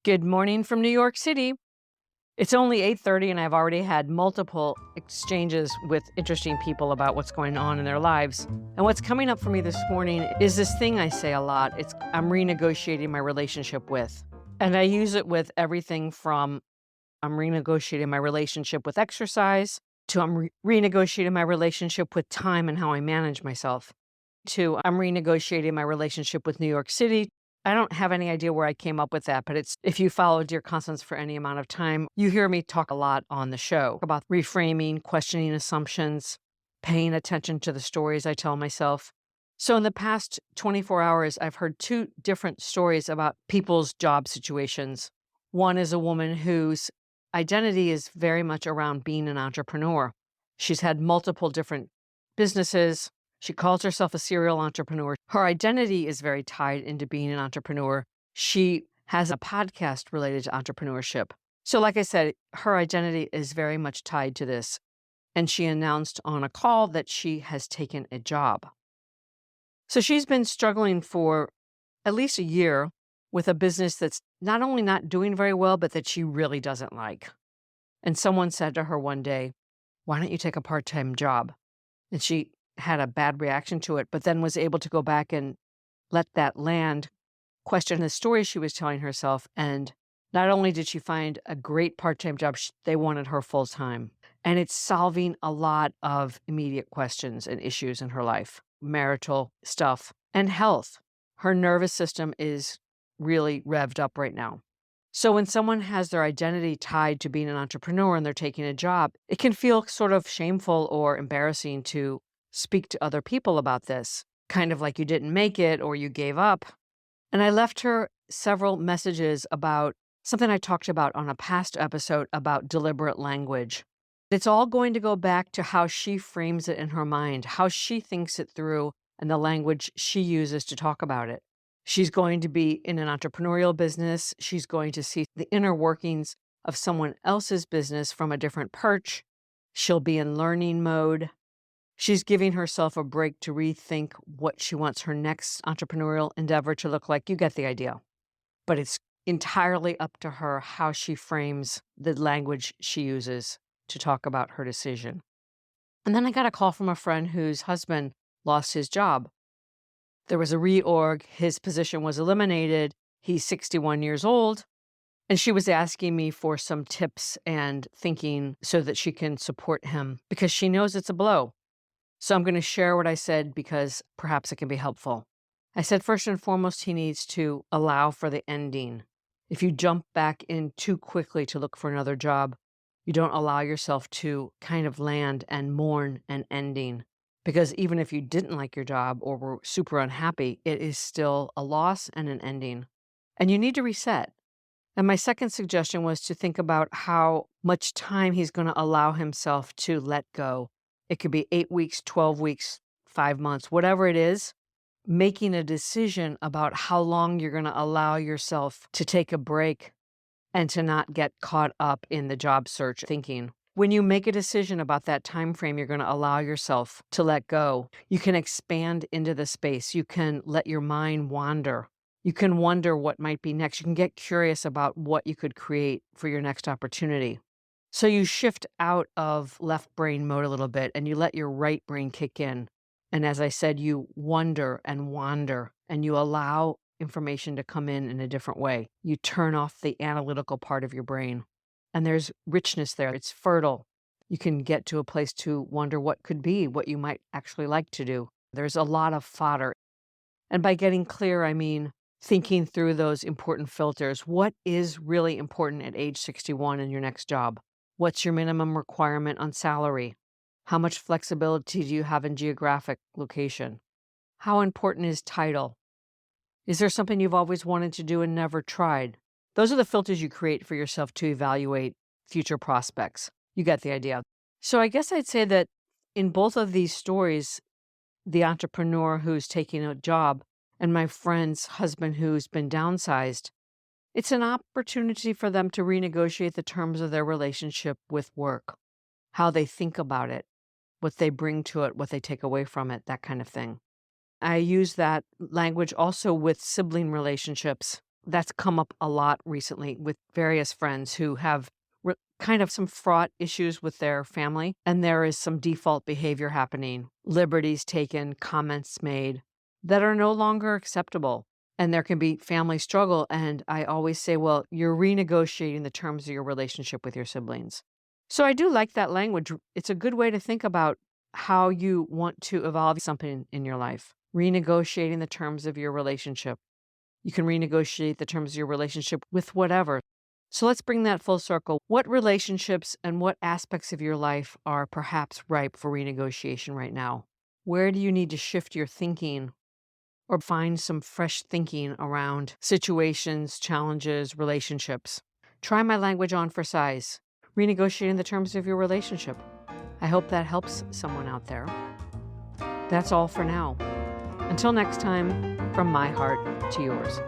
Good morning from New York City. It's only 8:30 and I've already had multiple exchanges with interesting people about what's going on in their lives. And what's coming up for me this morning is this thing I say a lot. I'm renegotiating my relationship with. And I use it with everything from I'm renegotiating my relationship with exercise to renegotiating my relationship with time and how I manage myself to I'm renegotiating my relationship with New York City. I don't have any idea where I came up with that, but it's if you follow Dear Constance for any amount of time, you hear me talk a lot on the show about reframing, questioning assumptions, paying attention to the stories I tell myself. So in the past 24 hours, I've heard two different stories about people's job situations. One is a woman whose identity is very much around being an entrepreneur. She's had multiple different businesses. She calls herself a serial entrepreneur. Her identity is very tied into being an entrepreneur. She has a podcast related to entrepreneurship. So, like I said, her identity is very much tied to this. And she announced on a call that she has taken a job. So, she's been struggling for at least a year with a business that's not only not doing very well, but that she really doesn't like. And someone said to her one day, "Why don't you take a part time job?" And she had a bad reaction to it, but then was able to go back and let that land, question the story she was telling herself. And not only did she find a great part-time job, they wanted her full-time. And it's solving a lot of immediate questions and issues in her life, marital stuff and health. Her nervous system is really revved up right now. So when someone has their identity tied to being an entrepreneur and they're taking a job, it can feel sort of shameful or embarrassing to speak to other people about this, kind of like you didn't make it or you gave up. And I left her several messages about something I talked about on a past episode about deliberate language. It's all going to go back to how she frames it in her mind, how she thinks it through, and the language she uses to talk about it. She's going to be in an entrepreneurial business. She's going to see the inner workings of someone else's business from a different perch. She'll be in learning mode. She's giving herself a break to rethink what she wants her next entrepreneurial endeavor to look like. You get the idea. But it's entirely up to her how she frames the language she uses to talk about her decision. And then I got a call from a friend whose husband lost his job. There was a reorg, his position was eliminated. He's 61 years old. And she was asking me for some tips and thinking so that she can support him because she knows it's a blow. So I'm going to share what I said because perhaps it can be helpful. I said, first and foremost, he needs to allow for the ending. If you jump back in too quickly to look for another job, you don't allow yourself to kind of land and mourn an ending. Because even if you didn't like your job or were super unhappy, it is still a loss and an ending. And you need to reset. And my second suggestion was to think about how much time he's going to allow himself to let go. It could be 8 weeks, 12 weeks, 5 months, whatever it is, making a decision about how long you're going to allow yourself to take a break and to not get caught up in the job search thinking. When you make a decision about that time frame you're going to allow yourself to let go, you can expand into the space. You can let your mind wander. You can wonder what might be next. You can get curious about what you could create for your next opportunity. So you shift out of left brain mode a little bit and you let your right brain kick in. And as I said, you wonder and wander and you allow information to come in a different way. You turn off the analytical part of your brain. And there's richness there. It's fertile. You can get to a place to wonder what could be, what you might actually like to do. There's a lot of fodder. And by getting clear, I mean thinking through those important filters. What is really important at age 61 in your next job? What's your minimum requirement on salary? How much flexibility do you have in geographic location? How important is title? Is there something you've always wanted to do and never tried? Those are the filters you create for yourself to evaluate future prospects. You get the idea. So I guess I'd say that in both of these stories, the entrepreneur who's taking a job and my friend's husband who's been downsized, it's an opportunity for them to renegotiate the terms of their relationship with work, how they think about it, what they bring to it, what they take away from it, that kind of thing. I use that language also with sibling relationships. That's come up a lot recently with various friends who have kind of some fraught issues with their family, and there is some default behavior happening, liberties taken, comments made that are no longer acceptable. And there can be family struggle. And I always say, well, you're renegotiating the terms of your relationship with your siblings. So I do like that language. It's a good way to think about how you want to evolve something in your life. Renegotiating the terms of your relationship. You can renegotiate the terms of your relationship with whatever. So let's bring that full circle. What relationships and what aspects of your life are perhaps ripe for renegotiation right now? Where do you need to shift your thinking or find some fresh thinking around situations, challenges, relationships? Try my language on for size. Renegotiating the terms of your relationship. I hope that helps someone out there. That's all for now. Until next time, from my heart to yours.